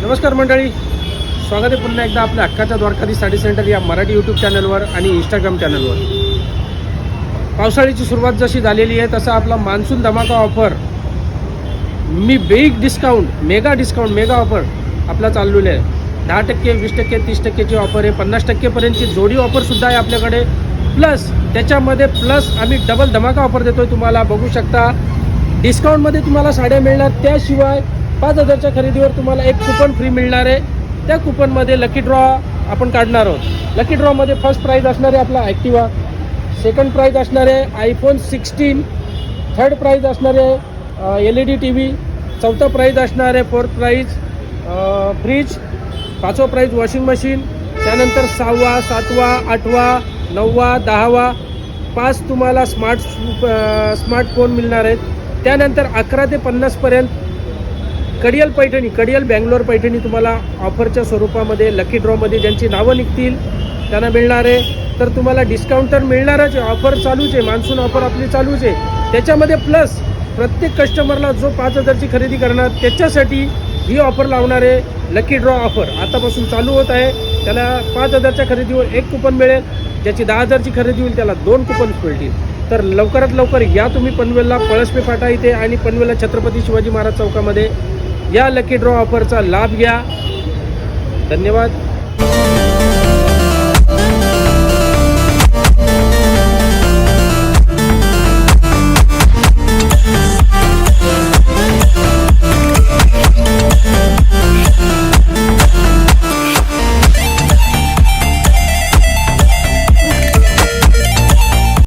नमस्कार मंडळी, स्वागत आहे पुन्हा एकदा आपल्या हक्काच्या द्वारकाधीश साडी सेंटर या मराठी यूट्यूब चॅनलवर आणि इंस्टाग्राम चॅनलवर. पावसाळ्याची सुरुवात जशी झालेली आहे तसा आपला मान्सून धमाका offer me big discount mega offer आपला चाललेला आहे. 10%, 20%, 30%ची ऑफर आहे. 50% पर्यंतची जोडी ऑफरसुद्धा आहे आपल्याकडे. प्लस त्याच्यामध्ये आम्ही डबल धमाका ऑफर देतो आहे. तुम्हाला बघू शकता डिस्काउंटमध्ये तुम्हाला साड्या मिळणार. त्याशिवाय 5,000च्या खरेदीवर तुम्हाला एक कुपन फ्री मिळणार आहे. त्या कुपनमध्ये लकी ड्रॉ आपण काढणार आहोत. लकी ड्रॉमध्ये फर्स्ट प्राईज असणार आहे आपला ॲक्टिवा, सेकंड प्राईज असणार आहे iPhone 16, थर्ड प्राईज असणार आहे LED TV, चौथा प्राईज असणार आहे फोर्थ प्राईज फ्रीज, पाचवा प्राईज वॉशिंग मशीन, त्यानंतर 6वा, 7वा, 8वा, 9वा, 10वा 5 तुम्हाला स्मार्टफोन मिळणार आहेत. त्यानंतर 11 ते 50पर्यंत कडियल बँगलोर पैठणी तुम्हाला ऑफरच्या स्वरूपामध्ये लकी ड्रॉमध्ये ज्यांची नावं निघतील त्यांना मिळणार आहे. तर तुम्हाला डिस्काउंट तर मिळणारच आहे. ऑफर चालूच आहे, मान्सून ऑफर आपली चालूच आहे. त्याच्यामध्ये प्लस प्रत्येक कस्टमरला जो 5,000ची खरेदी करणार त्याच्यासाठी ही ऑफर लावणार आहे. लकी ड्रॉ ऑफर आतापासून चालू होत आहे. त्याला 5,000च्या खरेदीवर एक कुपन मिळेल. ज्याची 10,000ची खरेदी होईल त्याला 2 कुपन्स मिळतील. तर लवकरात लवकर या तुम्ही पनवेलला पळसपे फाटा इथे आणि पनवेलला छत्रपती शिवाजी महाराज चौकामध्ये या लकी ड्रॉ ऑफरचा लाभ घ्या. धन्यवाद.